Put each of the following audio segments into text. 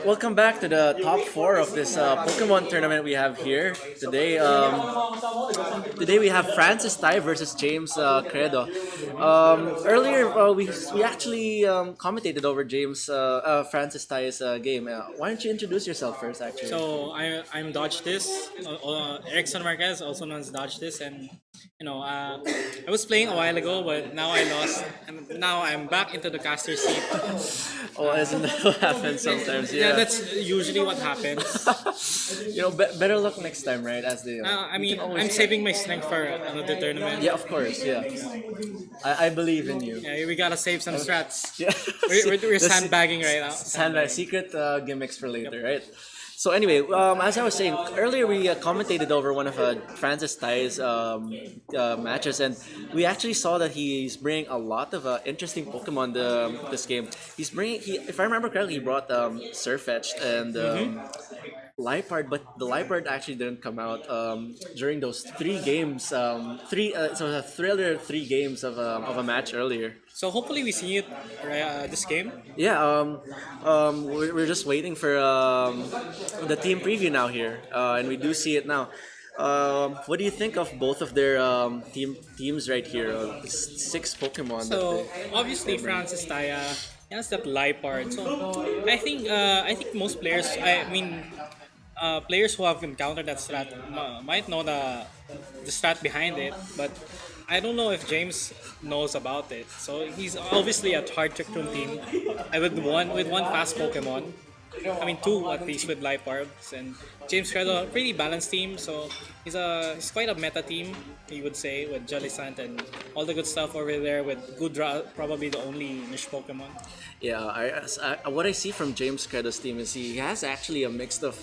Welcome back to the top four of this Pokemon tournament we have here today. Today we have Francis Tai versus James Credo. Earlier we actually commentated over James Francis Tai's game. Why don't you introduce yourself first, actually? I'm Dodge this, Erickson Marquez, also known as Dodge this, and I was playing a while ago, but now I lost, and now I'm back into the caster seat. Oh, isn't that what happens sometimes? Yeah, Yeah. that's usually what happens. Better luck next time, right? As the I you mean, can always I'm try. saving my strength for another tournament. Yeah, of course. Yeah, I believe in you. Yeah, we gotta save some strats. Yeah. We're The sandbagging right now. sandbag secret gimmicks for later, right? So anyway, as I was saying earlier, we commentated over one of Francis Tai's matches, and we actually saw that he's bringing a lot of interesting Pokemon this game. If I remember correctly, he brought Surfetch'd and Liepard, but the Liepard actually didn't come out during those three games. So a thriller three games of a match earlier. So hopefully we see it this game. Yeah, we're just waiting for the team preview now here, and we do see it now. What do you think of both of their teams right here? Six Pokemon. So obviously Francis Taya has that Liepard. So I think most players, players who have encountered that strat might know the strat behind it, but I don't know if James knows about it. So he's obviously a hard trick room team. With one fast Pokemon. I mean two at least with Liepard, and James Credo pretty balanced team. So he's quite a meta team, you would say, with Jellicent and all the good stuff over there with Goodra, probably the only niche Pokemon. Yeah, what I see from James Credo's team is he has actually a mix of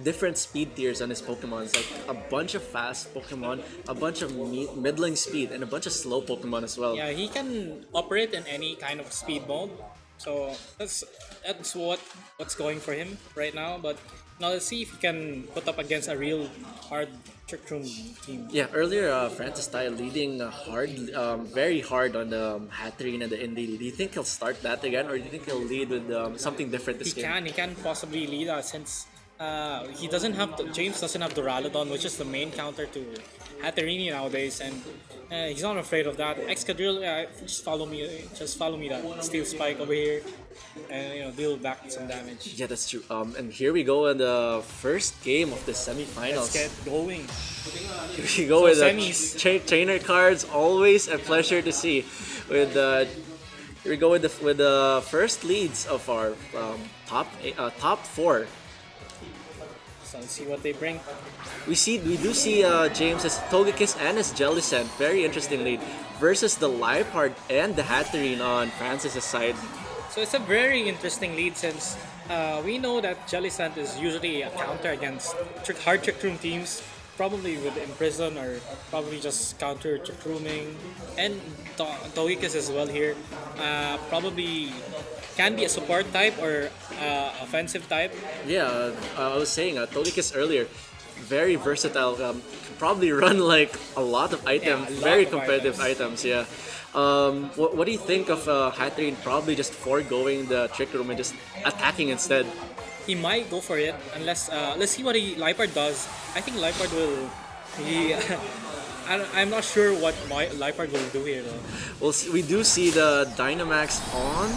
different speed tiers on his Pokemon. It's like a bunch of fast Pokemon, a bunch of middling speed, and a bunch of slow Pokemon as well. Yeah, he can operate in any kind of speed mode. So that's what's going for him right now. But now let's see if he can put up against a real hard trick room team. Yeah, earlier Francis Tai leading very hard on the Hatterene and the Indeedee. Do you think he'll start that again, or do you think he'll lead with something different this game? He can possibly lead us since he doesn't have James doesn't have Duraludon, which is the main counter to Hatterene nowadays, and he's not afraid of that. Excadrill, just follow me, that Steel Spike over here, and deal back some damage. Yeah, that's true. And here we go in the first game of the Let's semifinals. get going. Here we go So with the semis. trainer cards. Always a pleasure to see. With here we go with the first leads of our top four. So let's see what they bring. We do see James's Togekiss and his Jellicent, very interesting lead, versus the Liepard and the Hatterene on Francis's side. So it's a very interesting lead since we know that Jellicent is usually a counter against hard trick room teams, probably with Imprison or probably just counter trick rooming, and Togekiss as well here. Probably can be a support type or offensive type. Yeah, I was saying Togekiss earlier, very versatile. Can probably run like a lot of items, Yeah, a lot very of competitive items. Yeah. What do you think of Hatterene probably just foregoing the trick room and just attacking instead? He might go for it unless let's see what Liepard does. I think Liepard will. He, I'm not sure what Liepard will do here though. We do see the Dynamax on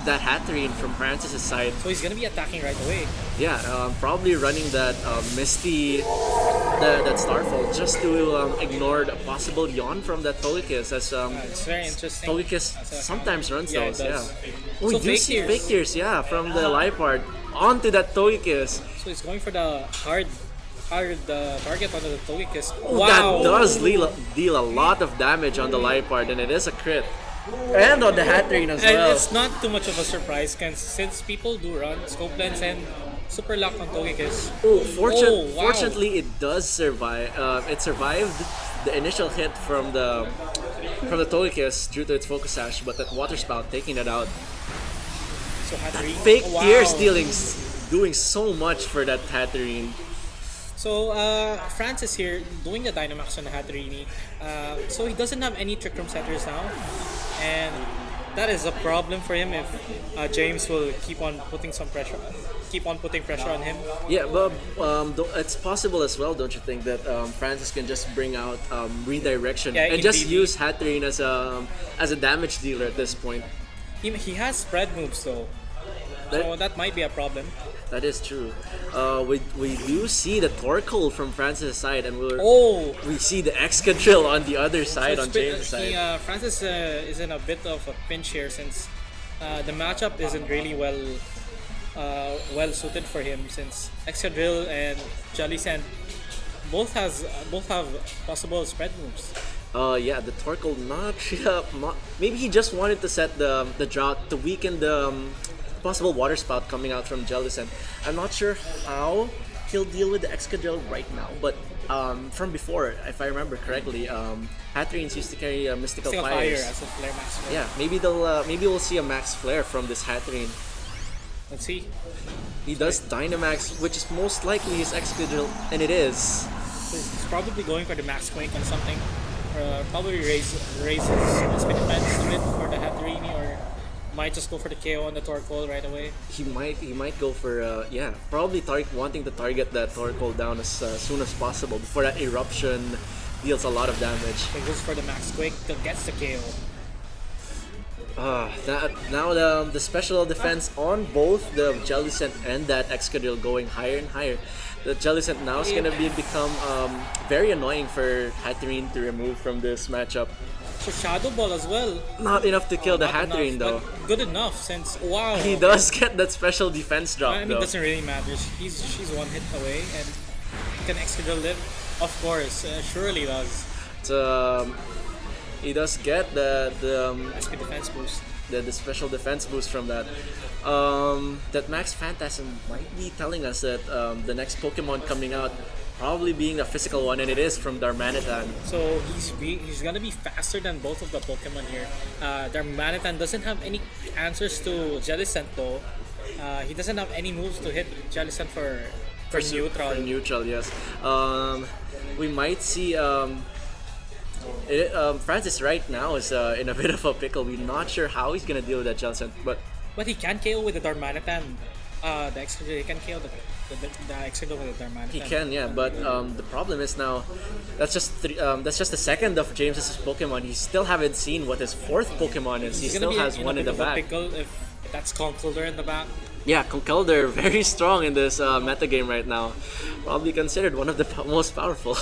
that Hatterene from Francis's side. So he's gonna be attacking right away. Yeah, probably running that Misty, that Starfall, just to ignore the possible yawn from that Togekiss. As It's very interesting. Togekiss That's a- sometimes runs Yeah, it those. Yeah, does. we So do fake see tears. fake tears. Yeah, from the Liepard onto that Togekiss. So he's going for the hard target on the Togekiss. Oh, Wow! that does deal a lot of damage on the Liepard, and it is a crit. And on the Hatterene as And well. it's not too much of a surprise since people do run Scope Lens and Super Lock on Togekiss. Oh, wow. fortunately, it does survive. It survived the initial hit from the Togekiss due to its Focus Sash, but that Water Spout taking it out. So Hatterene. Fake wow. Tears doing so much for that Hatterene. So Francis here doing the Dynamax on Hatterene. So he doesn't have any Trick Room setters now, and that is a problem for him if James will keep on putting pressure on him. Yeah, but it's possible as well, don't you think, that Francis can just bring out redirection Yeah, and just indeed. use Hatterene as a damage dealer at this point. He has spread moves though, so that might be a problem. That is true. We do see the Torkoal from Francis' side, and Oh, we see the Excadrill on the other side, on so James' side. Francis is in a bit of a pinch here since the matchup isn't really well suited for him since Excadrill and Jolly both have possible spread moves. Yeah, the Torkoal not maybe he just wanted to set the drought to weaken the possible water spout coming out from Jellicent. I'm not sure how he'll deal with the Excadrill right now, but from before, if I remember correctly, Hatterenes used to carry Mystical Still Fires. fire as a flare max. Yeah, maybe we'll see a Max Flare from this Hatterene. Let's see. He does Dynamax, which is most likely his Excadrill, and it is. So he's probably going for the max quake on something. Or probably raise his speed defense a bit for the Hatterene, or might just go for the KO on the Torkoal right away. He might go for probably wanting to target that Torkoal down as soon as possible before that eruption deals a lot of damage. So he goes for the max quake till gets the KO. Now the special defense on both the Jellicent and that Excadrill going higher and higher. The Jellicent now is gonna become very annoying for Hatterene to remove from this matchup. So Shadow Ball as well. Not enough to kill the Not Hatterene enough, though. but good enough since wow. He does get that special defense drop I mean, though. it doesn't really matter. She's one hit away, and can Excadrill live? Of course, surely does. So, he does get the SP defense boost. the special defense boost from that. That Max Phantasm might be telling us that the next Pokemon coming out probably being a physical one, and it is from Darmanitan. So he's gonna be faster than both of the Pokemon here. Darmanitan doesn't have any answers to Jellicent though. He doesn't have any moves to hit Jellicent for neutral. For neutral, yes. We might see. Francis right now is in a bit of a pickle. We're not sure how he's gonna deal with that Jellicent, But he can KO with the Darmanitan. The Excadrill, he can KO the Excadrill with the Darmanitan. he can, yeah. But the problem is now that's just the second of James's Pokemon. He still haven't seen what his fourth Pokemon is. He He's still gonna be has in one a in bit the of a back. pickle if that's Conkeldurr in the back. Yeah, Conkeldurr very strong in this metagame right now. Probably considered one of the most powerful.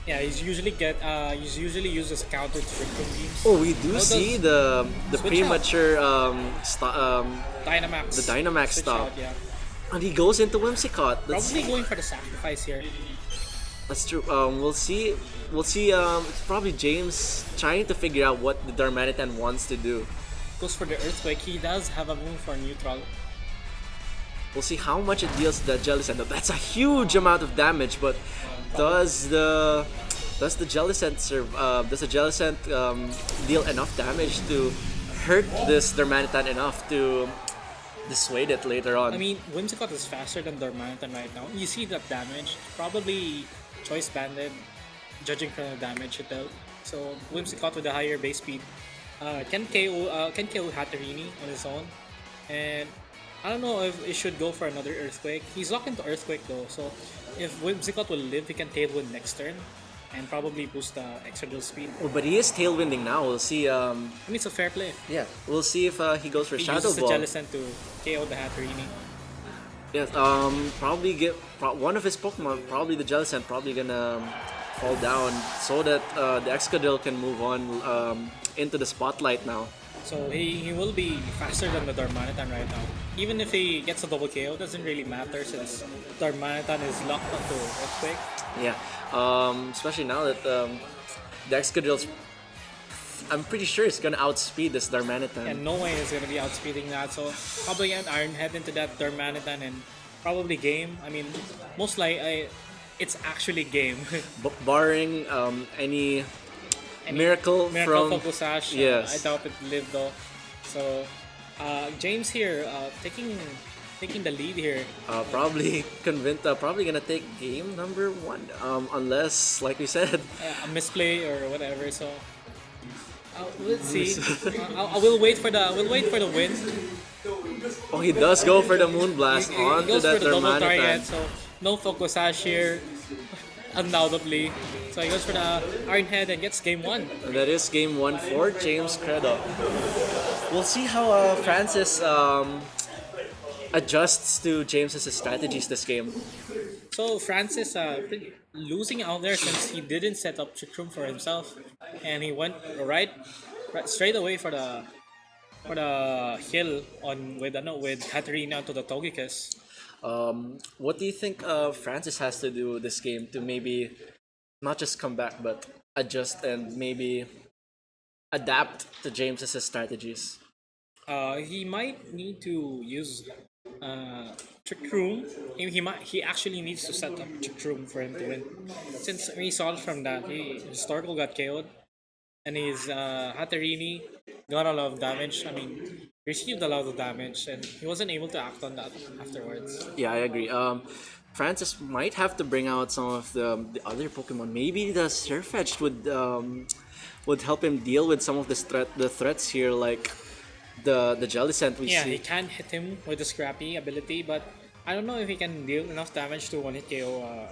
Yeah, he's usually used as a counter to Trick teams. Oh, we do How see does- the Switch premature Dynamax. the Dynamax Switch stop. out, yeah. And he goes into Whimsicott. Probably going for the sacrifice here. That's true. We'll see. It's probably James trying to figure out what the Darmanitan wants to do. Goes for the Earthquake. He does have a move for neutral. We'll see how much it deals to that Jellicent. That's a huge amount of damage, but does the Jellicent deal enough damage to hurt this Darmanitan enough to dissuade it later on? I mean, Whimsicott is faster than Darmanitan right now. You see that damage. Probably choice banded, judging from the damage it dealt. So Whimsicott with a higher base speed can KO Hatterene on his own, and I don't know if it should go for another Earthquake. He's locked into Earthquake though, so if Whimsicott will live, he can Tailwind next turn and probably boost the Excadrill speed. Oh, but he is tailwinding now. We'll see. I mean, it's a fair play. Yeah, we'll see if he goes for He Shadow uses the Ball. Jellicent to KO the Hatterene. Yes, probably one of his Pokemon, probably the Jellicent, probably gonna fall down so that the Excadrill can move on into the spotlight now. So he will be faster than the Darmanitan right now. Even if he gets a double KO, doesn't really matter since Darmanitan is locked onto Earthquake. Yeah, especially now that the Excadrill's, I'm pretty sure it's gonna outspeed this Darmanitan. And no way is going to be outspeeding that. So probably an Iron Head into that Darmanitan and probably game. I mean, most likely it's actually game. Barring any miracle from Focus Sash. Yes. I doubt it lived though. So James here taking the lead here. probably convinced. Probably gonna take game number 1, unless, like we said, A misplay or whatever. So Let's see. We'll wait for the win. Oh, he does go for the Moon Blast He onto goes for that the double Darmanitan. target, so no focus sash here, undoubtedly. So he goes for the Iron Head and gets game one. And that is game one for James Credo. We'll see how Francis adjusts to James's strategies this game. So Francis losing out there since he didn't set up Trick Room for himself, and he went right straight away for the hill on with Katarina to the Togekiss. What do you think Francis has to do this game to maybe not just come back but adjust and maybe adapt to James's strategies? He might need to use Trick Room. He actually needs to set up Trick Room for him to win. Since we saw from that, his Torkoal got KO'd, and his Hatterini got a lot of damage. I mean, received a lot of damage, and he wasn't able to act on that afterwards. Yeah, I agree. Francis might have to bring out some of the other Pokemon. Maybe the Surfetch'd would help him deal with some of the threats here, like the Jellicent we Yeah, see. he can hit him with the Scrappy ability, but I don't know if he can deal enough damage to one-hit KO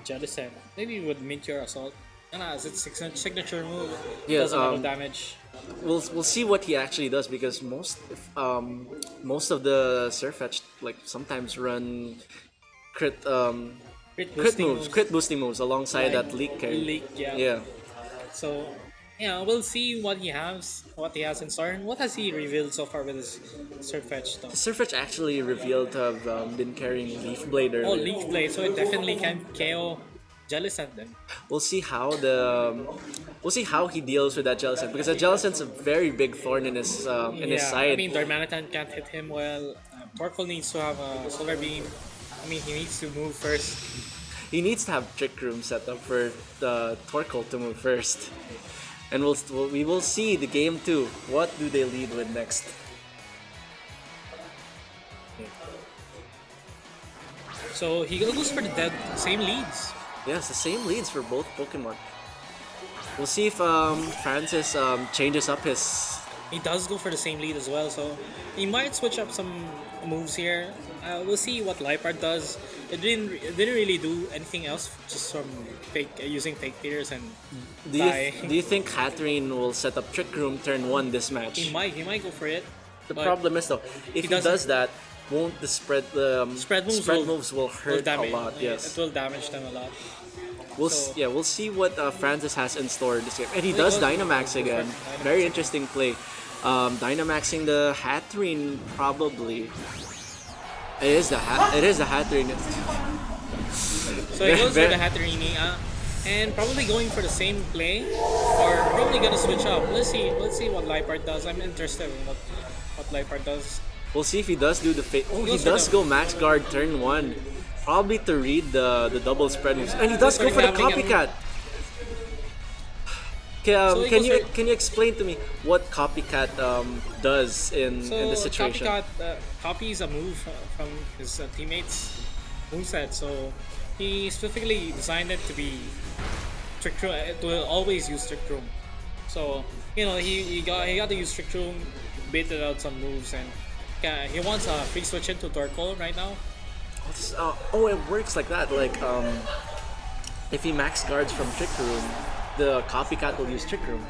Jellicent. Maybe with Meteor Assault. And as its signature move, it Yeah, does a lot of damage. We'll see what he actually does because most of the Surfetch like sometimes run crit crit boosting moves alongside Like that leak carry. Leak, yeah. Yeah. So, yeah, we'll see what he has in store. And what has he revealed so far with his Surfetch though? Surfetch actually revealed to have been carrying Leaf Blade earlier. Oh, Leaf Blade, so it definitely can KO Jellicent then. We'll see how he deals with that Jellicent because the Jellicent's a very big thorn in his side. I mean, Darmanitan can't hit him well. Torkoal needs to have a Solar Beam. I mean, he needs to move first. He needs to have Trick Room set up for the Torkoal to move first. And we will see the game 2. What do they lead with next? So he goes for the same leads. Yes, the same leads for both Pokemon. We'll see if Francis changes up his. He does go for the same lead as well, so he might switch up some moves here. We'll see what Liepard does. It didn't really do anything else, just from using fake tears and Do you think Hatterene will set up Trick Room turn 1 this match? He might go for it. The but problem is though, if he does that, won't the spread moves will hurt a lot? Yes, it will damage them a lot. We'll see what Francis has in store this game, and he does Dynamax again. Very interesting play. Dynamaxing the Hatterene probably. It is the Hatterene. So he goes for the Hatterini, and probably going for the same play, or probably gonna switch up. Let's see what Liepard does. I'm interested in what Liepard does. We'll see if he does do the fake. Oh, he goes for does go Max Guard turn 1. Probably to read the double spread moves. And he does go for the Copycat! Can you explain to me what Copycat does in this situation? Copycat copies a move from his teammates' moveset, so he specifically designed it to be Trick Room, to always use Trick Room. So, he got to use Trick Room, baited out some moves, and he wants a free switch into Torkoal right now. It works like that. Like, if he max guards from Trick Room, the Copycat will use Trick Room.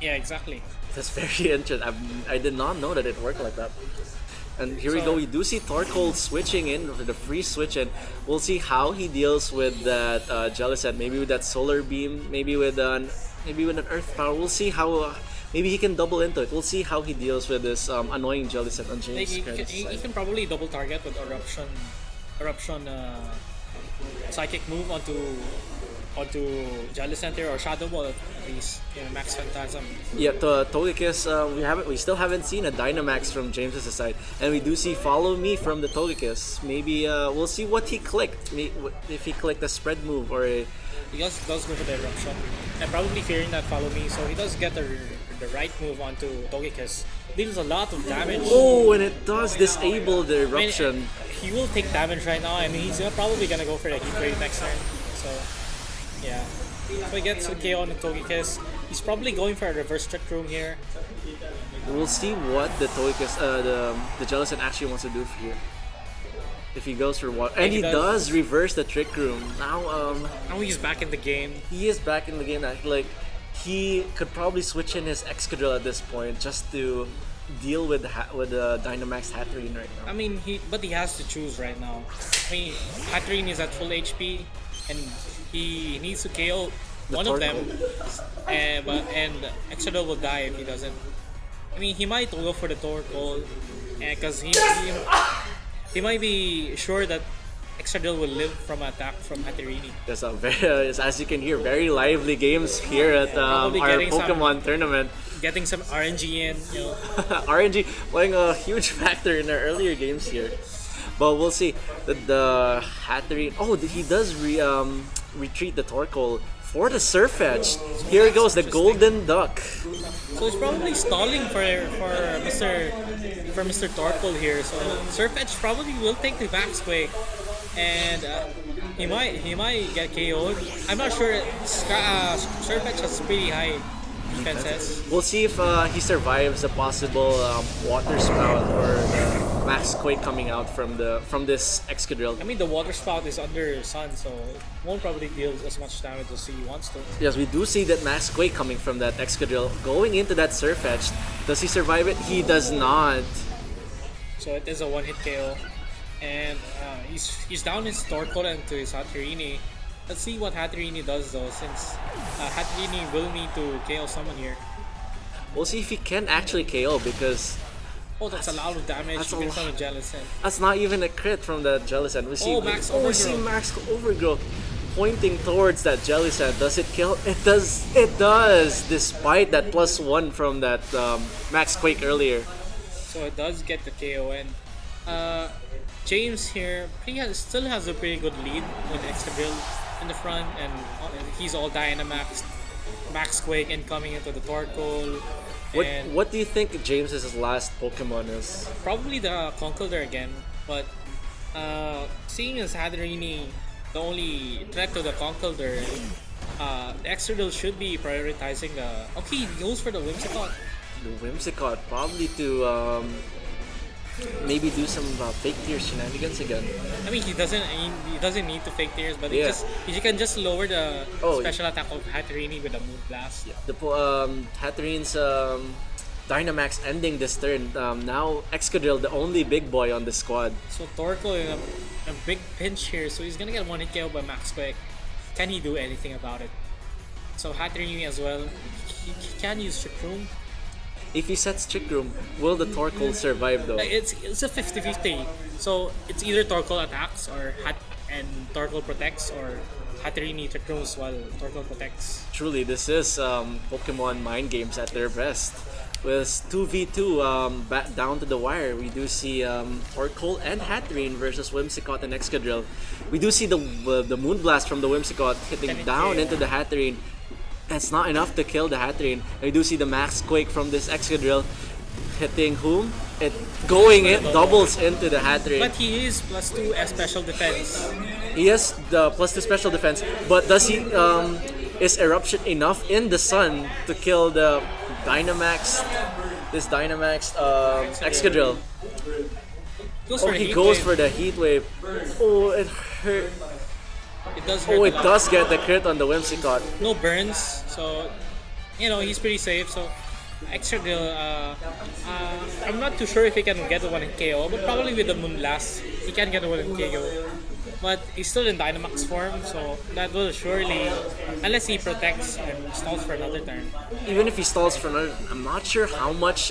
Yeah, exactly. That's very interesting. I did not know that it worked like that. And here we go. We do see Torkoal switching in for the free switch, and we'll see how he deals with that Jellicent. Maybe with that Solar Beam. Maybe with an Earth Power. We'll see how. Maybe he can double into it. We'll see how he deals with this annoying Jellicent on James. He can probably double target with Eruption psychic move onto Jellicent or Shadow Ball at least. Max Phantasm. Yeah, Togekiss. We still haven't seen a Dynamax from James's side, and we do see Follow Me from the Togekiss. Maybe we'll see what he clicked. If he clicked a spread move or a. He does go for the Eruption, and probably fearing that Follow Me, so he does get the right move onto Togekiss. Deals a lot of damage. Oh, and it does disable the Eruption. I mean, he will take damage right now, and he's probably gonna go for the Heat Wave next turn. So, yeah. So he gets a KO on the Togekiss. He's probably going for a reverse trick room here. We'll see what the the Jellicent actually wants to do here. If he goes for what, and he does reverse the trick room. Now he's back in the game. He is back in the game. Like he could probably switch in his Excadrill at this point just to deal with Dynamax Hatterene right now. I mean, he has to choose right now. I mean, Hatterene is at full HP, and he needs to KO one of them, and Excadrill will die if he doesn't. I mean, he might go for the Torkoal, because he might be sure that Excadrill will live from an attack from Hatterene. There's a very, as you can hear, very lively games here at our Pokemon tournament. Getting some RNG in, you know. RNG playing a huge factor in our earlier games here. But we'll see. The Hatterene... Oh, he does retreat the Torkoal for the Surfetch. Here goes the Golden Duck. So he's probably stalling for Mr. Torkoal here. So Surfetch probably will take the Backsquake, and he might get KO'd. I'm not sure. Surfetch has pretty high defenses. We'll see if he survives a possible Water Spout or the Max Quake coming out from this Excadrill. I mean, the Water Spout is under Sun, so it won't probably deal as much damage as he wants to. Yes, we do see that Max Quake coming from that Excadrill going into that Surfetch. Does he survive it? He does not. So it is a one-hit KO, and he's down his Torkoal into his Hatterene. Let's see what Hatterene does though, since Hatterene will need to KO someone here. We'll see if he can actually KO, because... Oh, that's a lot of damage even from a Jellicent. That's not even a crit from that Jellicent. We see Max Overgrowth. We see Max Overgrowth pointing towards that Jellicent. Does it kill? It does. It does, despite that +1 from that Max Quake earlier. So it does get the KO, and James here still has a pretty good lead with Excadrill in the front, and he's all Dynamax, Max Quake incoming into the Torkoal. What do you think James's last Pokemon is? Probably the Conkeldurr again, but seeing as Hatterene the only threat to the Conkeldurr, the Excadrill should be prioritizing the... Okay, he goes for the Whimsicott. The Whimsicott, probably to maybe do some fake tears shenanigans again. I mean, he doesn't need to fake tears, but he can just lower the special attack of Hatterene with a Moon Blast. Yeah. The Hatterene's Dynamax ending this turn. Now Excadrill, the only big boy on the squad. So Torkoal in a big pinch here, so he's gonna get one hit KO by Max Quake. Can he do anything about it? So Hatterene as well. He can use Trick Room. If he sets Trick Room, will the Torkoal survive though? It's a 50-50. So it's either Torkoal attacks and Torkoal protects, or Hatterene Trick Rooms while Torkoal protects. Truly, this is Pokemon mind games at their best. With 2v2 back down to the wire, we do see Torkoal and Hatterene versus Whimsicott and Excadrill. We do see the Moonblast from the Whimsicott hitting down into the Hatterene. That's not enough to kill the Hatterene. We do see the Max Quake from this Excadrill hitting whom? It doubles into the Hatterene. But he is +2 special defense. He has the +2 special defense, but does he is Eruption enough in the sun to kill the Dynamax Excadrill? He goes for the Heat Wave. Oh, it hurt. It does hurt. Oh, it does get the crit on the Whimsicott. No burns, so he's pretty safe. So Excadrill, I'm not too sure if he can get a 1-hit KO, but probably with the Moonblast, he can get a 1-hit KO. But he's still in Dynamax form, so that will surely, unless he protects and stalls for another turn. Even if he stalls for another, I'm not sure how much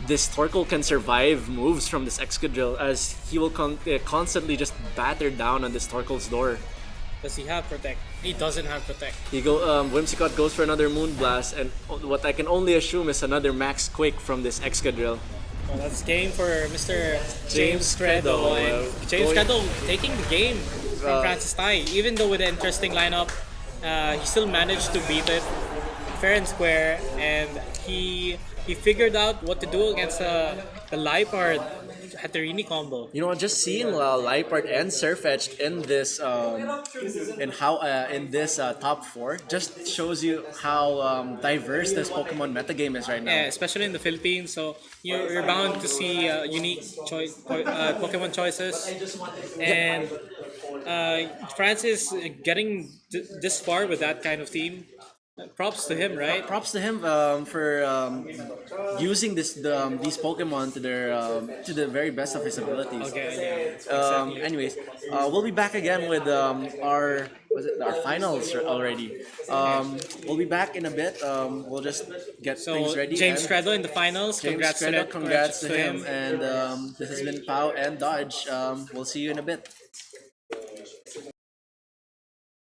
this Torkoal can survive moves from this Excadrill, as he will constantly just batter down on this Torkoal's door. Does he have Protect? He doesn't have Protect. Whimsicott goes for another Moonblast, and what I can only assume is another Max Quake from this Excadrill. Well, that's game for Mr. James Credo. And James Credo taking the game from Francis Tai. Even though with an interesting lineup, he still managed to beat it fair and square, and he figured out what to do against the Lipard Hatterini combo. You know, just seeing Lipart and Surfetched in this in how in this top four just shows you how diverse this Pokemon metagame is right now. Yeah, especially in the Philippines. So you're bound to see unique Pokemon choices, and France is getting this far with that kind of team. Props to him, right? Props to him for using these Pokemon to the very best of his abilities. Okay, yeah. Anyways, we'll be back again with our finals already. We'll be back in a bit. We'll just get things So ready. James and Credo in the finals. James Congrats to Credo, that. congrats to him. And this has been Pao and Dodge. We'll see you in a bit.